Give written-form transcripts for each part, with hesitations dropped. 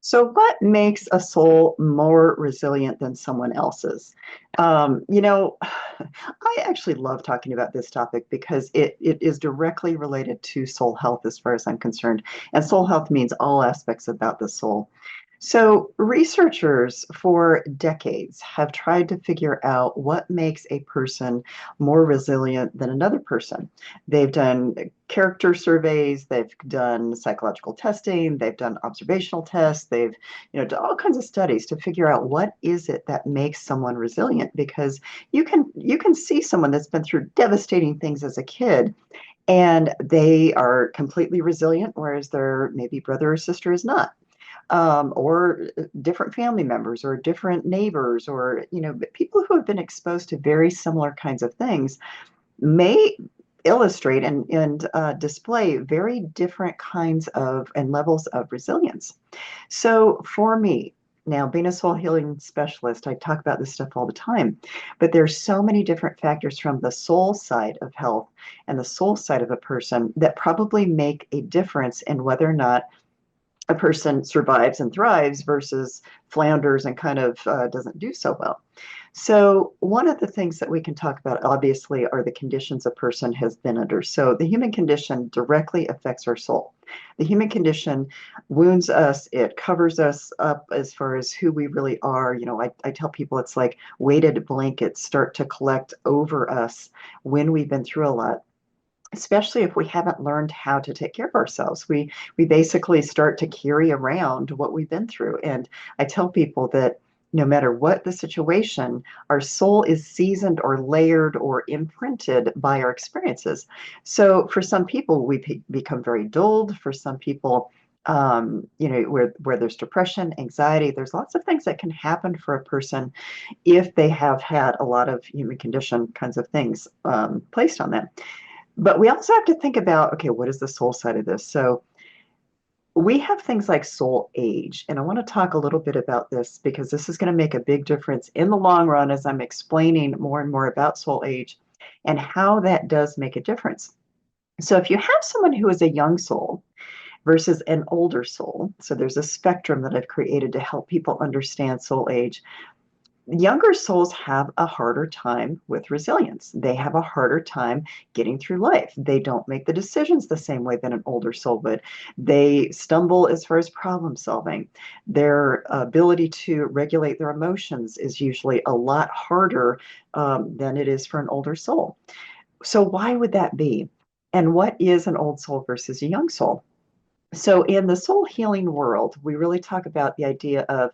So, what makes a soul more resilient than someone else's? I actually love talking about this topic because it is directly related to soul health as far as I'm concerned. And soul health means all aspects about the soul. So, researchers for decades have tried to figure out what makes a person more resilient than another person. They've done character surveys, they've done psychological testing, they've done observational tests, they've, done all kinds of studies to figure out what is it that makes someone resilient because you can see someone that's been through devastating things as a kid and they are completely resilient, whereas their maybe brother or sister is not, or different family members or different neighbors or people who have been exposed to very similar kinds of things may illustrate and display very different kinds of and levels of resilience. So for me, now being a soul healing specialist, I talk about this stuff all the time, but there's so many different factors from the soul side of health and the soul side of a person that probably make a difference in whether or not a person survives and thrives versus flounders and kind of doesn't do so well. So, one of the things that we can talk about, obviously, are the conditions a person has been under. So, the human condition directly affects our soul. The human condition wounds us, it covers us up as far as who we really are. I tell people it's like weighted blankets start to collect over us when we've been through a lot, especially if we haven't learned how to take care of ourselves. We basically start to carry around what we've been through. And I tell people that no matter what the situation, our soul is seasoned or layered or imprinted by our experiences. So for some people, we become very dulled. For some people, where there's depression, anxiety, there's lots of things that can happen for a person if they have had a lot of human condition kinds of things placed on them. But we also have to think about, okay, what is the soul side of this? So we have things like soul age. And I want to talk a little bit about this because this is going to make a big difference in the long run as I'm explaining more and more about soul age and how that does make a difference. So if you have someone who is a young soul versus an older soul, so there's a spectrum that I've created to help people understand soul age. Younger souls have a harder time with resilience. They have a harder time getting through life. They don't make the decisions the same way that an older soul would. They stumble as far as problem solving. Their ability to regulate their emotions is usually a lot harder than it is for an older soul. So, why would that be? And what is an old soul versus a young soul? So, in the soul healing world, we really talk about the idea of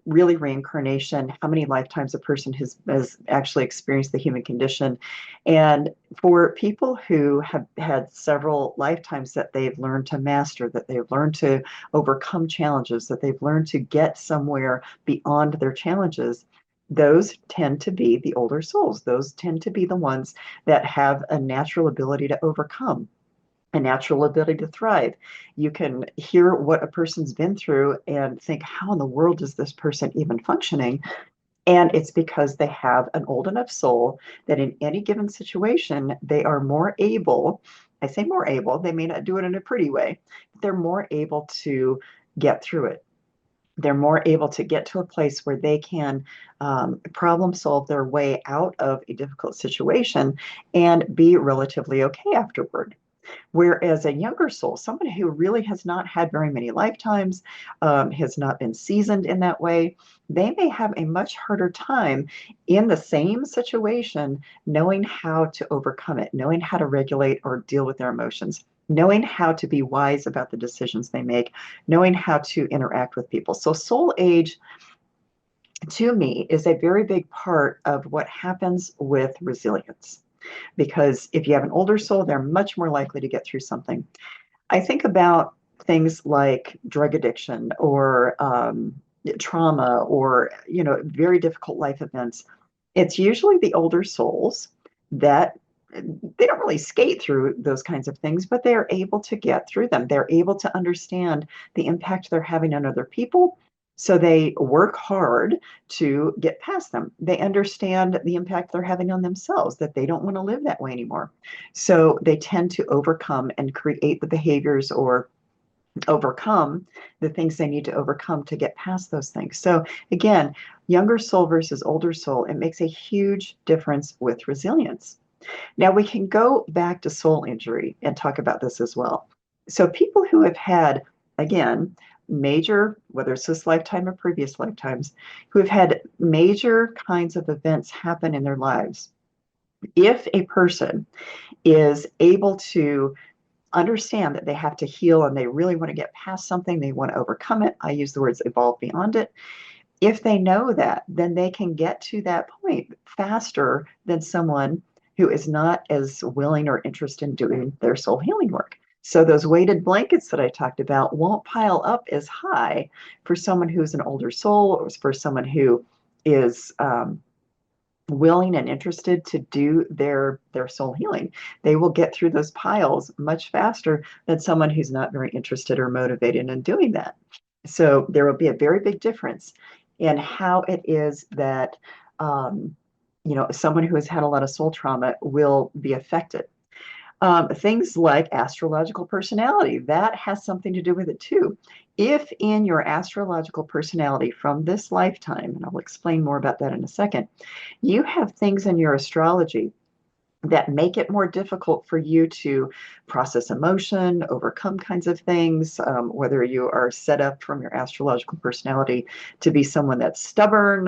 really reincarnation, how many lifetimes a person has actually experienced the human condition. And for people who have had several lifetimes that they've learned to master, that they've learned to overcome challenges, that they've learned to get somewhere beyond their challenges, those tend to be the older souls. Those tend to be the ones that have a natural ability to overcome, a natural ability to thrive. You can hear what a person's been through and think, how in the world is this person even functioning? And it's because they have an old enough soul that in any given situation, they are more able, I say more able, they may not do it in a pretty way, but they're more able to get through it. They're more able to get to a place where they can problem solve their way out of a difficult situation and be relatively okay afterward. Whereas a younger soul, someone who really has not had very many lifetimes, has not been seasoned in that way, they may have a much harder time in the same situation knowing how to overcome it, knowing how to regulate or deal with their emotions, knowing how to be wise about the decisions they make, knowing how to interact with people. So, soul age to me is a very big part of what happens with resilience, because if you have an older soul, they're much more likely to get through something. I think about things like drug addiction or trauma or very difficult life events. It's usually the older souls that they don't really skate through those kinds of things, but they are able to get through them. They're able to understand the impact they're having on other people. So they work hard to get past them. They understand the impact they're having on themselves, that they don't want to live that way anymore. So they tend to overcome and create the behaviors or overcome the things they need to overcome to get past those things. So again, younger soul versus older soul, it makes a huge difference with resilience. Now we can go back to soul injury and talk about this as well. So people who have had, again, major, whether it's this lifetime or previous lifetimes, who have had major kinds of events happen in their lives, if a person is able to understand that they have to heal and they really want to get past something, they want to overcome it. I use the words evolve beyond it. If they know that, then they can get to that point faster than someone who is not as willing or interested in doing their soul healing work. So those weighted blankets that I talked about won't pile up as high for someone who's an older soul or for someone who is willing and interested to do their soul healing. They will get through those piles much faster than someone who's not very interested or motivated in doing that. So there will be a very big difference in how it is that someone who has had a lot of soul trauma will be affected. Things like astrological personality, that has something to do with it too. If in your astrological personality from this lifetime, and I'll explain more about that in a second, you have things in your astrology that make it more difficult for you to process emotion, overcome kinds of things, whether you are set up from your astrological personality to be someone that's stubborn.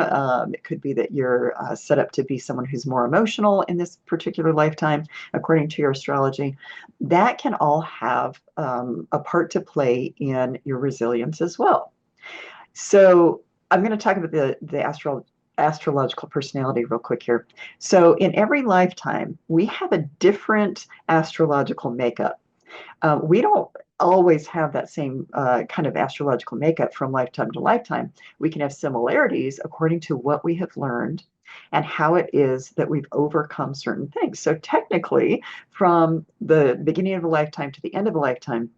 It could be that you're set up to be someone who's more emotional in this particular lifetime, according to your astrology. That can all have a part to play in your resilience as well. So I'm going to talk about the astrological personality real quick here. So in every lifetime, we have a different astrological makeup. We don't always have that same kind of astrological makeup from lifetime to lifetime. We can have similarities according to what we have learned and how it is that we've overcome certain things. So technically, from the beginning of a lifetime to the end of a lifetime,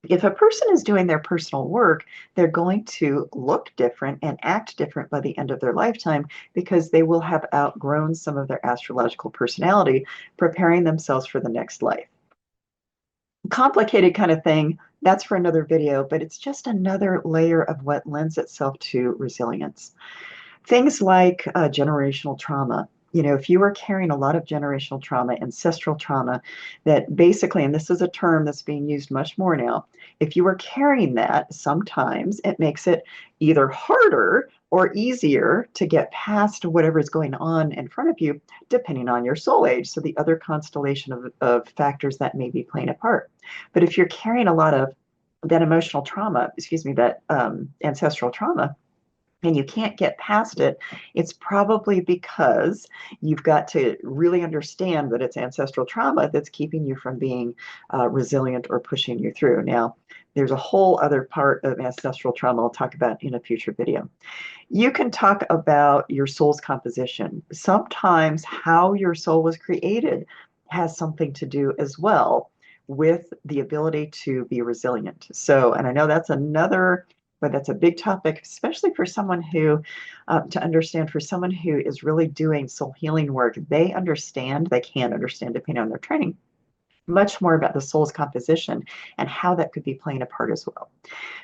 if a person is doing their personal work, they're going to look different and act different by the end of their lifetime because they will have outgrown some of their astrological personality, preparing themselves for the next life. Complicated kind of thing, that's for another video, but it's just another layer of what lends itself to resilience. Things like generational trauma. If you are carrying a lot of generational trauma, ancestral trauma, that basically, and this is a term that's being used much more now, if you are carrying that, sometimes it makes it either harder or easier to get past whatever is going on in front of you, depending on your soul age. So the other constellation of factors that may be playing a part. But if you're carrying a lot of that emotional trauma, that ancestral trauma, and you can't get past it, it's probably because you've got to really understand that it's ancestral trauma that's keeping you from being resilient or pushing you through. Now, there's a whole other part of ancestral trauma I'll talk about in a future video. You can talk about your soul's composition. Sometimes how your soul was created has something to do as well with the ability to be resilient. So, and I know that's but that's a big topic, especially for someone who, to understand, for someone who is really doing soul healing work, they can understand, depending on their training, much more about the soul's composition and how that could be playing a part as well.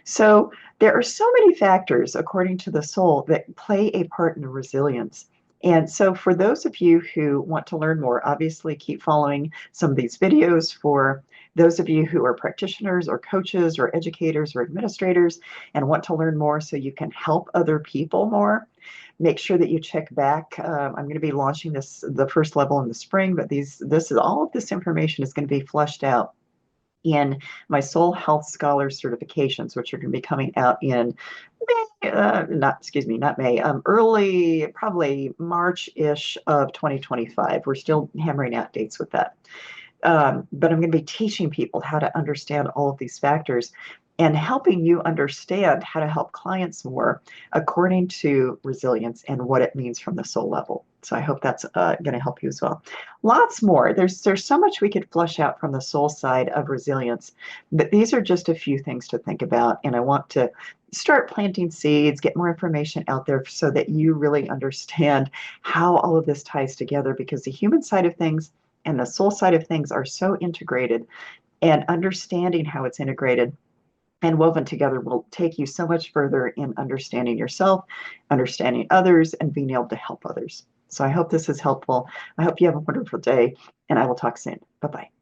So there are so many factors, according to the soul, that play a part in resilience. And so for those of you who want to learn more, obviously keep following some of these videos. For those of you who are practitioners or coaches or educators or administrators and want to learn more so you can help other people more, make sure that you check back. I'm going to be launching the first level in the spring, but all of this information is going to be fleshed out in my Soul Health Scholar certifications, which are going to be coming out in not May, early, probably March-ish of 2025. We're still hammering out dates with that. But I'm going to be teaching people how to understand all of these factors and helping you understand how to help clients more according to resilience and what it means from the soul level. So I hope that's going to help you as well. Lots more. There's so much we could flesh out from the soul side of resilience, but these are just a few things to think about. And I want to start planting seeds, get more information out there so that you really understand how all of this ties together, because the human side of things and the soul side of things are so integrated, and understanding how it's integrated and woven together will take you so much further in understanding yourself, understanding others, and being able to help others. So I hope this is helpful. I hope you have a wonderful day, and I will talk soon. Bye-bye.